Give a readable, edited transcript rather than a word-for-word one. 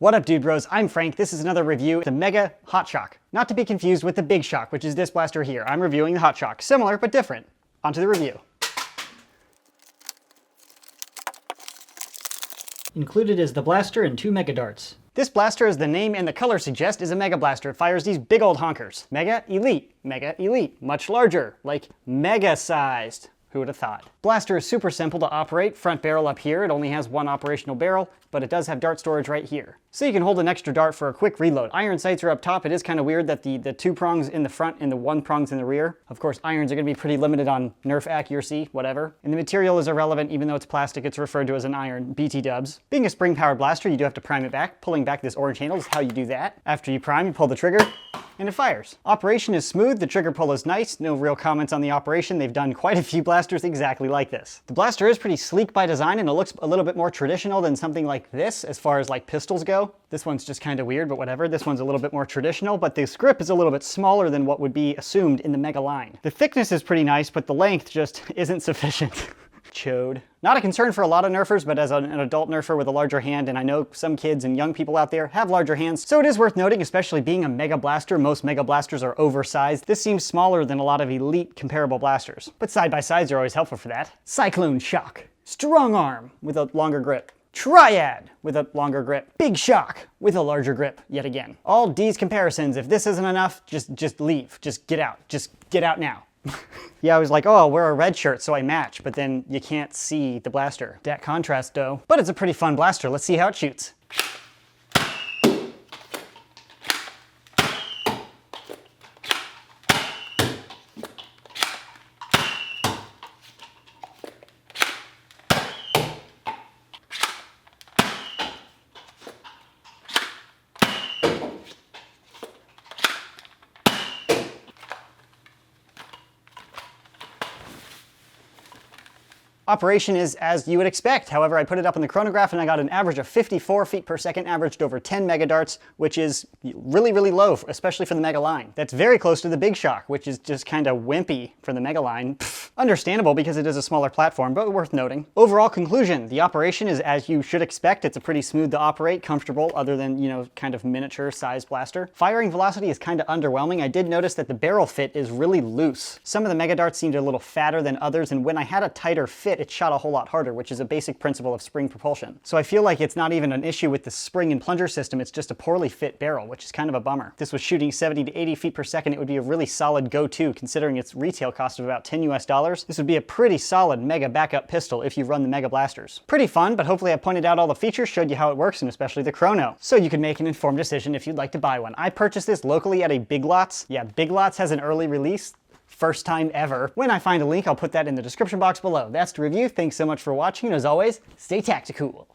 What up, dude bros? I'm Frank. This is another review of the Mega Hotshock. Not to be confused with the Big Shock, which is this blaster here. I'm reviewing the Hotshock. Similar, but different. Onto the review. Included is the blaster and 2 Mega Darts. This blaster, as the name and the color suggest, is a Mega Blaster. It fires these big old honkers. Mega Elite, much larger, like mega-sized. Who would have thought? Blaster is super simple to operate. Front barrel up here. It only has one operational barrel, but it does have dart storage right here. So you can hold an extra dart for a quick reload. Iron sights are up top. It is kind of weird that the 2 prongs in the front and the 1 prongs in the rear. Of course, irons are going to be pretty limited on Nerf accuracy, whatever. And the material is irrelevant. Even though it's plastic, it's referred to as an iron. BT dubs. Being a spring-powered blaster, you do have to prime it back. Pulling back this orange handle is how you do that. After you prime, you pull the trigger, and it fires. Operation is smooth, the trigger pull is nice, no real comments on the operation. They've done quite a few blasters exactly like this. The blaster is pretty sleek by design, and it looks a little bit more traditional than something like this as far as like pistols go. This one's just kind of weird, but whatever. This one's a little bit more traditional, but this grip is a little bit smaller than what would be assumed in the Mega line. The thickness is pretty nice, but the length just isn't sufficient. Chode. Not a concern for a lot of nerfers, but as an adult nerfer with a larger hand, and I know some kids and young people out there have larger hands, so it is worth noting, especially being a Mega Blaster, most Mega Blasters are oversized. This seems smaller than a lot of elite comparable blasters, but side-by-sides are always helpful for that. Cyclone Shock. Strong Arm with a longer grip. Triad with a longer grip. Big Shock with a larger grip, yet again. All D's comparisons. If this isn't enough, just leave. Just get out. Just get out now. Yeah, I was like, oh, I'll wear a red shirt so I match, but then you can't see the blaster. Dat contrast though. But it's a pretty fun blaster. Let's see how it shoots. Operation is as you would expect. However, I put it up in the chronograph and I got an average of 54 feet per second, averaged over 10 Mega Darts, which is really, really low, especially for the Mega line. That's very close to the Big Shock, which is just kind of wimpy for the Mega line. Pfft. Understandable because it is a smaller platform, but worth noting. Overall conclusion, the operation is as you should expect. It's a pretty smooth to operate, comfortable, other than, you know, kind of miniature size blaster. Firing velocity is kind of underwhelming. I did notice that the barrel fit is really loose. Some of the Mega Darts seemed a little fatter than others, and when I had a tighter fit, it shot a whole lot harder, which is a basic principle of spring propulsion. So I feel like it's not even an issue with the spring and plunger system, it's just a poorly fit barrel, which is kind of a bummer. If this was shooting 70 to 80 feet per second, it would be a really solid go-to, considering its retail cost of about 10 US dollars. This would be a pretty solid Mega backup pistol if you run the Mega Blasters. Pretty fun, but hopefully I pointed out all the features, showed you how it works, and especially the chrono, so you can make an informed decision if you'd like to buy one. I purchased this locally at a Big Lots. Yeah, Big Lots has an early release. First time ever. When I find a link, I'll put that in the description box below. That's the review. Thanks so much for watching, and as always, stay tactical.